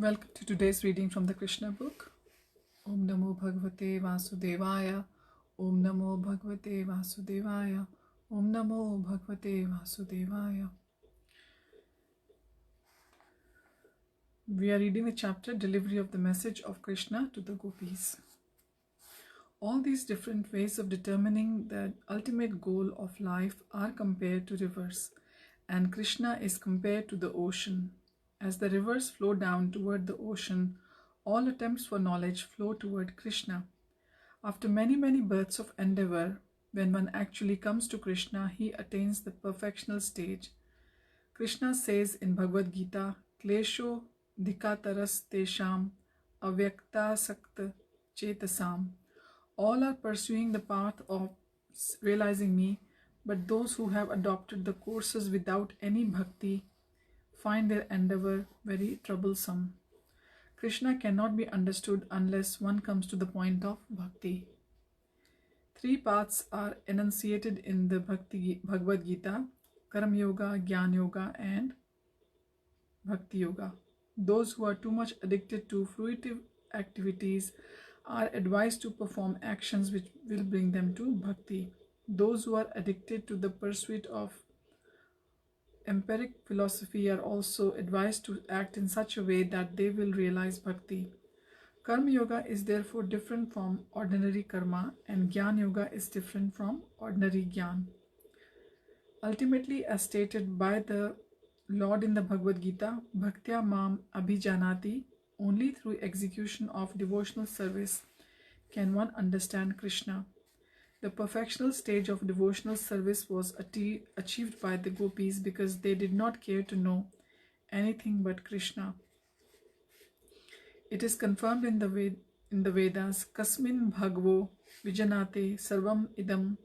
Welcome to today's reading from the Krishna book. Om Namo Bhagavate Vasudevaya. Om Namo Bhagavate Vasudevaya. Om Namo Bhagavate Vasudevaya. We are reading the chapter Delivery of the Message of Krishna to the Gopis. All these different ways of determining the ultimate goal of life are compared to rivers, and Krishna is compared to the ocean. As the rivers flow down toward the ocean, all attempts for knowledge flow toward Krishna. After many, many births of endeavor, when one actually comes to Krishna, he attains the perfectional stage. Krishna says in Bhagavad Gita, Klesho dikataras tesham avyakta sakta chetasam. All are pursuing the path of realizing me, but those who have adopted the courses without any bhakti find their endeavor very troublesome. Krishna cannot be understood unless one comes to the point of bhakti. Three paths are enunciated in the Bhagavad Gita: Karma Yoga, Jnana Yoga, and Bhakti Yoga. Those who are too much addicted to fruitive activities are advised to perform actions which will bring them to bhakti. Those who are addicted to the pursuit of empiric philosophy are also advised to act in such a way that they will realize bhakti. Karma Yoga is therefore different from ordinary karma, and Jnana Yoga is different from ordinary jnana. Ultimately, as stated by the Lord in the Bhagavad Gita, Bhaktya Mam Abhijanati, only through execution of devotional service can one understand Krishna. The perfectional stage of devotional service was achieved by the gopis because they did not care to know anything but Krishna. It is confirmed in the Vedas, Kasmin Bhagavo Vijanate Sarvam Idam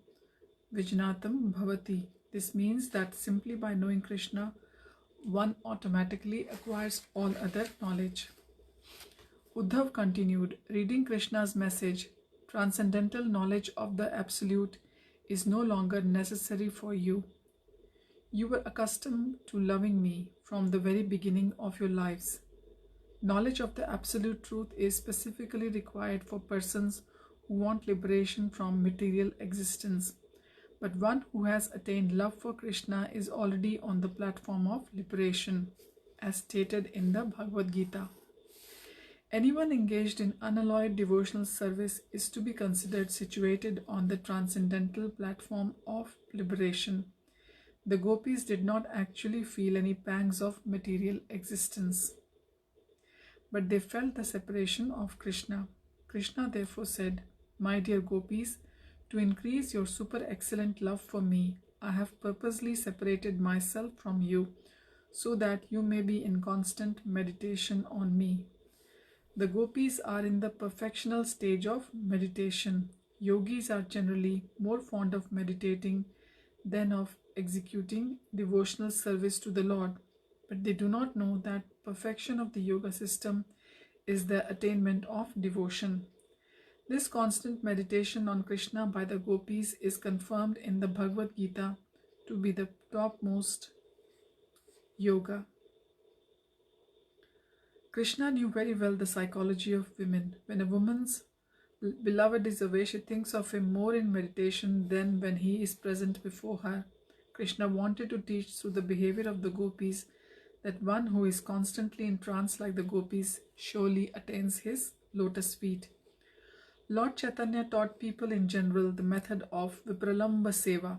Vijnatam Bhavati. This means that simply by knowing Krishna, one automatically acquires all other knowledge. Uddhav continued, reading Krishna's message, transcendental knowledge of the Absolute is no longer necessary for you. You were accustomed to loving me from the very beginning of your lives. Knowledge of the Absolute Truth is specifically required for persons who want liberation from material existence. But one who has attained love for Krishna is already on the platform of liberation, as stated in the Bhagavad Gita. Anyone engaged in unalloyed devotional service is to be considered situated on the transcendental platform of liberation. The gopis did not actually feel any pangs of material existence, but they felt the separation of Krishna. Krishna therefore said, My dear gopis, to increase your super excellent love for me, I have purposely separated myself from you so that you may be in constant meditation on me. The gopis are in the perfectional stage of meditation. Yogis are generally more fond of meditating than of executing devotional service to the Lord, but they do not know that perfection of the yoga system is the attainment of devotion. This constant meditation on Krishna by the gopis is confirmed in the Bhagavad Gita to be the topmost yoga. Krishna knew very well the psychology of women. When a woman's beloved is away, she thinks of him more in meditation than when he is present before her. Krishna wanted to teach through the behavior of the gopis that one who is constantly in trance like the gopis surely attains his lotus feet. Lord Chaitanya taught people in general the method of Vipralamba Seva,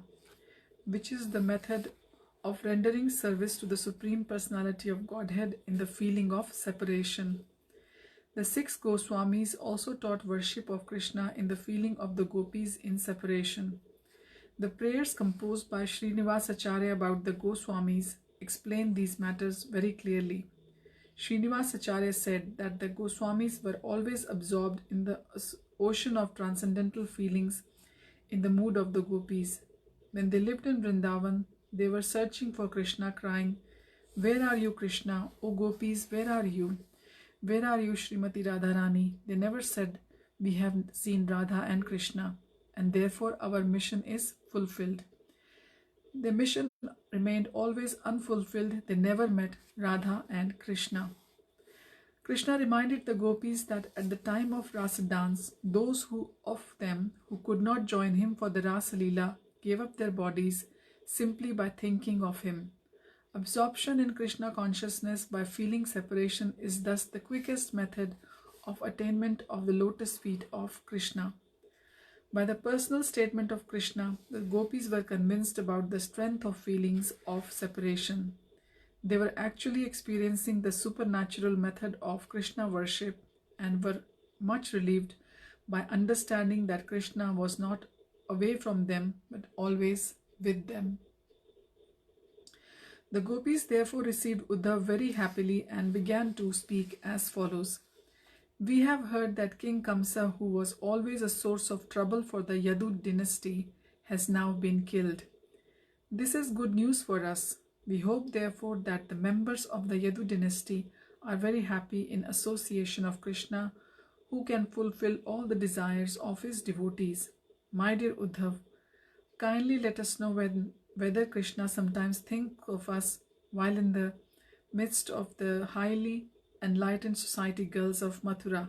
which is the method of rendering service to the Supreme Personality of Godhead in the feeling of separation. The 6 Goswamis also taught worship of Krishna in the feeling of the gopis in separation. The prayers composed by Srinivasacharya about the Goswamis explain these matters very clearly. Srinivasacharya said that the Goswamis were always absorbed in the ocean of transcendental feelings in the mood of the gopis. When they lived in Vrindavan, they were searching for Krishna, crying, Where are you, Krishna? O gopis, where are you? Where are you, Srimati Radharani? They never said, We have seen Radha and Krishna, and therefore our mission is fulfilled. Their mission remained always unfulfilled. They never met Radha and Krishna. Krishna reminded the gopis that at the time of Rasa dance, those of them who could not join him for the Rasa Leela gave up their bodies simply by thinking of him. Absorption in Krishna consciousness by feeling separation is thus the quickest method of attainment of the lotus feet of Krishna. By the personal statement of Krishna, the gopis were convinced about the strength of feelings of separation. They were actually experiencing the supernatural method of Krishna worship and were much relieved by understanding that Krishna was not away from them but always with them. The gopis therefore received Uddhav very happily and began to speak as follows. We have heard that King Kamsa, who was always a source of trouble for the Yadu dynasty, has now been killed. This is good news for us. We hope therefore that the members of the Yadu dynasty are very happy in association of Krishna, who can fulfill all the desires of his devotees. My dear Uddhav, kindly let us know whether Krishna sometimes thinks of us while in the midst of the highly enlightened society girls of Mathura.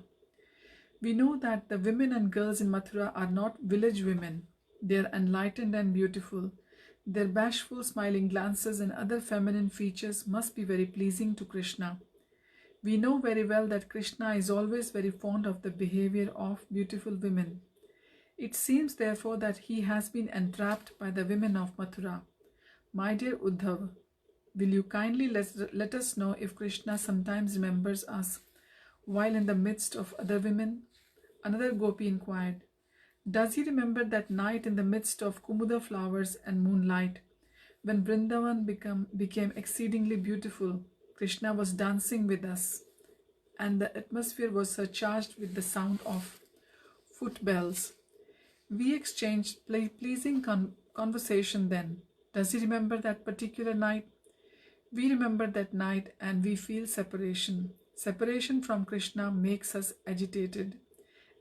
We know that the women and girls in Mathura are not village women. They are enlightened and beautiful. Their bashful smiling glances and other feminine features must be very pleasing to Krishna. We know very well that Krishna is always very fond of the behavior of beautiful women. It seems therefore that he has been entrapped by the women of Mathura. My dear Uddhav, will you kindly let us know if Krishna sometimes remembers us while in the midst of other women? Another gopi inquired. Does he remember that night in the midst of Kumuda flowers and moonlight, when Vrindavan became exceedingly beautiful? Krishna was dancing with us, and the atmosphere was surcharged with the sound of foot bells. We exchanged pleasing conversation then. Does he remember that particular night? We remember that night and we feel separation. Separation from Krishna makes us agitated,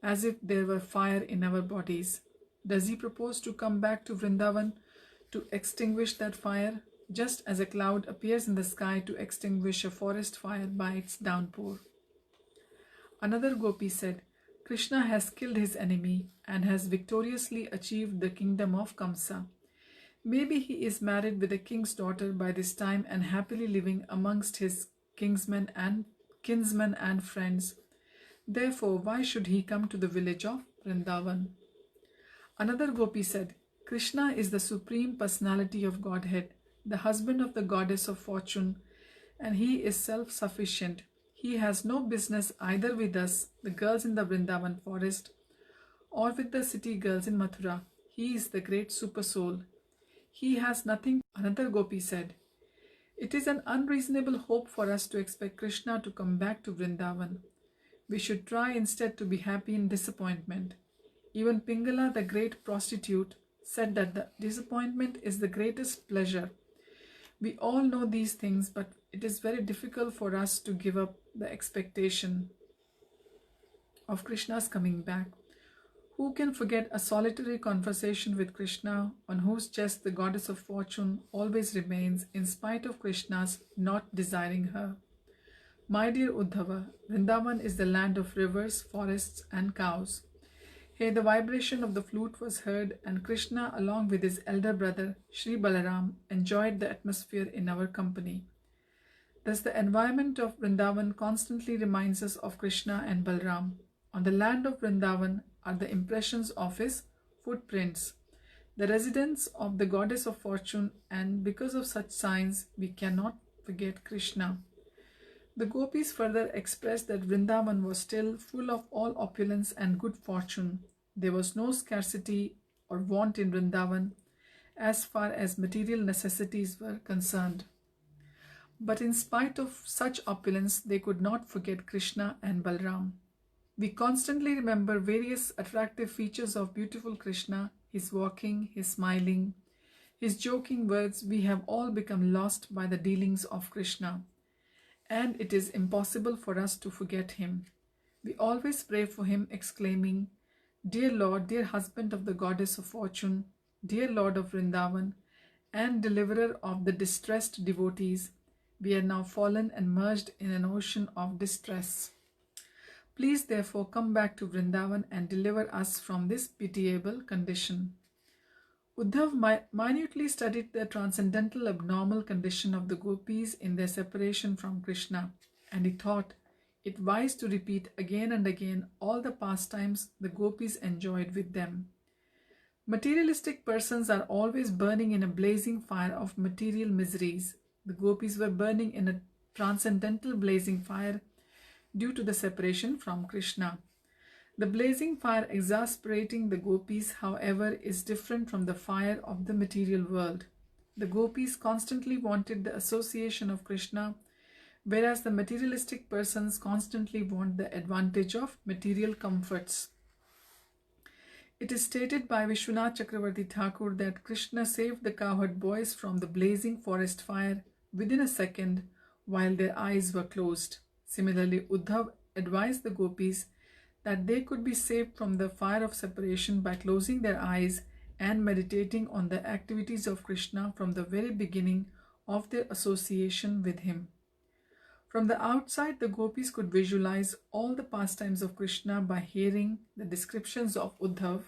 as if there were fire in our bodies. Does he propose to come back to Vrindavan to extinguish that fire, just as a cloud appears in the sky to extinguish a forest fire by its downpour? Another gopi said, Krishna has killed his enemy and has victoriously achieved the kingdom of Kamsa. Maybe he is married with a king's daughter by this time and happily living amongst his kinsmen and friends. Therefore, why should he come to the village of Vrindavan? Another gopi said, Krishna is the supreme personality of Godhead, the husband of the goddess of fortune, and he is self-sufficient. He has no business either with us, the girls in the Vrindavan forest, or with the city girls in Mathura. He is the great super soul. He has nothing. Another gopi said, it is an unreasonable hope for us to expect Krishna to come back to Vrindavan. We should try instead to be happy in disappointment. Even Pingala, the great prostitute, said that the disappointment is the greatest pleasure. We all know these things, but it is very difficult for us to give up the expectation of Krishna's coming back. Who can forget a solitary conversation with Krishna, on whose chest the goddess of fortune always remains in spite of Krishna's not desiring her? My dear Uddhava, Vrindavan is the land of rivers, forests and cows. Here the vibration of the flute was heard, and Krishna, along with his elder brother, Sri Balaram, enjoyed the atmosphere in our company. Thus the environment of Vrindavan constantly reminds us of Krishna and Balaram. On the land of Vrindavan are the impressions of his footprints, the residence of the goddess of fortune, and because of such signs, we cannot forget Krishna. The gopis further expressed that Vrindavan was still full of all opulence and good fortune. There was no scarcity or want in Vrindavan as far as material necessities were concerned. But in spite of such opulence, they could not forget Krishna and Balaram. We constantly remember various attractive features of beautiful Krishna, his walking, his smiling, his joking words. We have all become lost by the dealings of Krishna, and it is impossible for us to forget him. We always pray for him, exclaiming, Dear Lord, dear husband of the goddess of fortune, dear Lord of Vrindavan, and deliverer of the distressed devotees, We are now fallen and merged in an ocean of distress. Please therefore come back to Vrindavan and deliver us from this pitiable condition." Uddhav minutely studied the transcendental abnormal condition of the gopis in their separation from Krishna, and he thought it wise to repeat again and again all the pastimes the gopis enjoyed with them. Materialistic persons are always burning in a blazing fire of material miseries. The gopis were burning in a transcendental blazing fire due to the separation from Krishna. The blazing fire exasperating the gopis, however, is different from the fire of the material world. The gopis constantly wanted the association of Krishna, whereas the materialistic persons constantly want the advantage of material comforts. It is stated by Vishwanath Chakravarti Thakur that Krishna saved the cowherd boys from the blazing forest fire within a second while their eyes were closed. Similarly, Uddhav advised the gopis that they could be saved from the fire of separation by closing their eyes and meditating on the activities of Krishna from the very beginning of their association with him. From the outside, the gopis could visualize all the pastimes of Krishna by hearing the descriptions of Uddhav,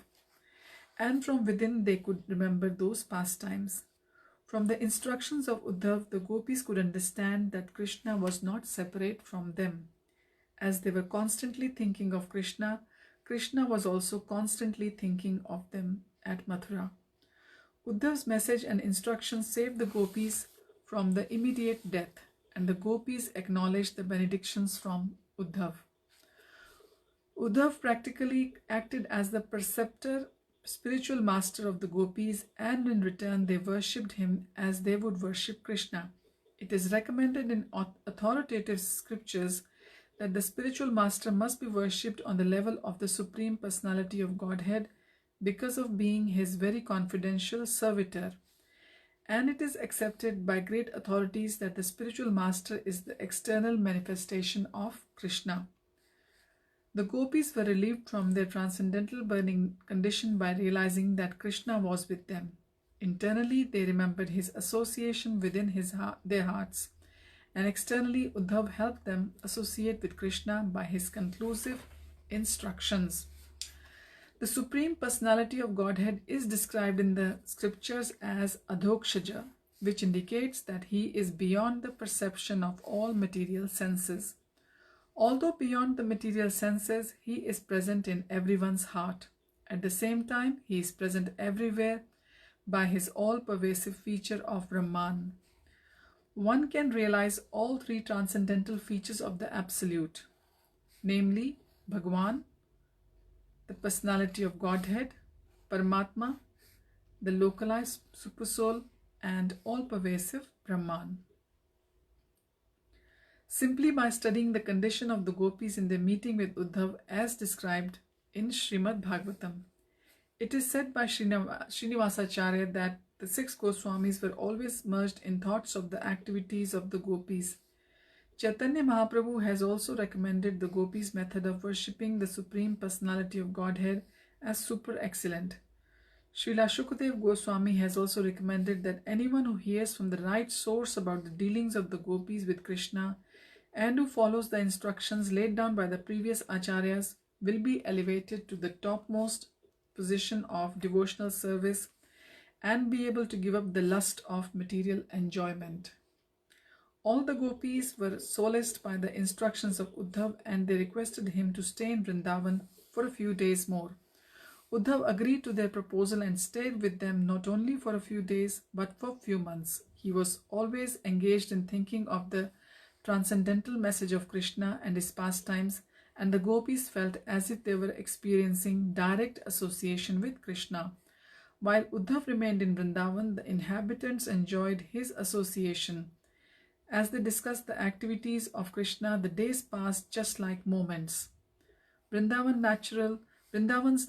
and from within they could remember those pastimes. From the instructions of Uddhav, the gopis could understand that Krishna was not separate from them. As they were constantly thinking of Krishna, Krishna was also constantly thinking of them at Mathura. Uddhav's message and instructions saved the gopis from the immediate death, and the gopis acknowledged the benedictions from Uddhav. Uddhav practically acted as the preceptor, spiritual master of the gopis, and in return they worshipped him as they would worship Krishna. It is recommended in authoritative scriptures that the spiritual master must be worshipped on the level of the Supreme Personality of Godhead because of being his very confidential servitor. And it is accepted by great authorities that the spiritual master is the external manifestation of Krishna. The gopis were relieved from their transcendental burning condition by realizing that Krishna was with them. Internally, they remembered his association within their hearts, and externally, Uddhav helped them associate with Krishna by his conclusive instructions. The Supreme Personality of Godhead is described in the scriptures as Adhokshaja, which indicates that he is beyond the perception of all material senses. Although beyond the material senses, he is present in everyone's heart. At the same time, he is present everywhere by his all-pervasive feature of Brahman. One can realize all three transcendental features of the Absolute, namely Bhagwan, the personality of Godhead, Paramatma, the localized Supersoul, and all-pervasive Brahman. Simply by studying the condition of the gopis in their meeting with Uddhav as described in Srimad Bhagavatam, it is said by Srinivasacharya that the 6 Goswamis were always merged in thoughts of the activities of the gopis. Chaitanya Mahaprabhu has also recommended the gopis' method of worshipping the Supreme Personality of Godhead as super excellent. Srila Shukadev Goswami has also recommended that anyone who hears from the right source about the dealings of the gopis with Krishna and who follows the instructions laid down by the previous acharyas will be elevated to the topmost position of devotional service and be able to give up the lust of material enjoyment. All the gopis were solaced by the instructions of Uddhav, and they requested him to stay in Vrindavan for a few days more. Uddhav agreed to their proposal and stayed with them not only for a few days but for a few months. He was always engaged in thinking of the transcendental message of Krishna and his pastimes, and the gopis felt as if they were experiencing direct association with Krishna. While Uddhav remained in Vrindavan, the inhabitants enjoyed his association. As they discussed the activities of Krishna, the days passed just like moments. Vrindavan's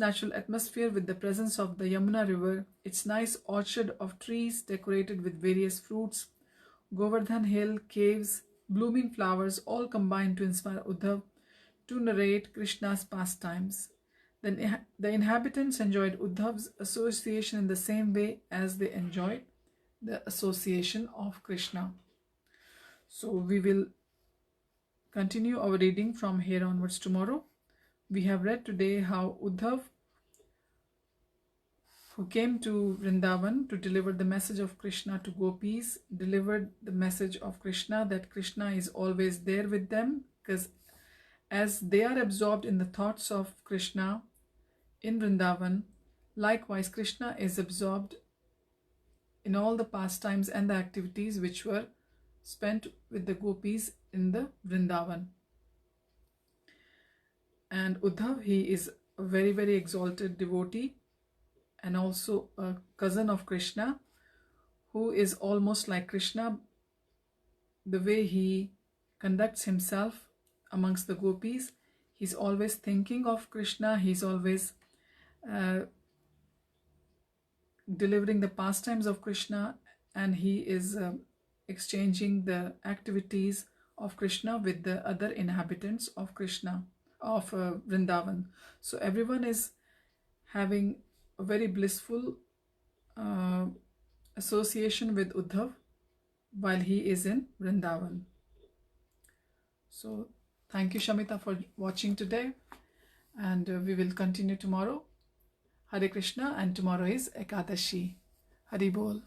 natural atmosphere with the presence of the Yamuna river, its nice orchard of trees decorated with various fruits, Govardhan hill, caves, blooming flowers all combined to inspire Uddhav to narrate Krishna's pastimes. The inhabitants enjoyed Uddhav's association in the same way as they enjoyed the association of Krishna. So we will continue our reading from here onwards tomorrow. We have read today how Uddhav, who came to Vrindavan to deliver the message of Krishna to gopis, delivered the message of Krishna that Krishna is always there with them, because as they are absorbed in the thoughts of Krishna in Vrindavan, likewise Krishna is absorbed in all the pastimes and the activities which were spent with the gopis in the Vrindavan. And Uddhav, he is a very, very exalted devotee and also a cousin of Krishna, who is almost like Krishna. The way he conducts himself amongst the gopis, he's always thinking of Krishna, he's always delivering the pastimes of Krishna, and he is exchanging the activities of Krishna with the other inhabitants of Vrindavan. So everyone is having a very blissful association with Uddhav while he is in Vrindavan. So thank you, Shamita, for watching today, and we will continue tomorrow. Hare Krishna, and tomorrow is Ekadashi. Hari Bol.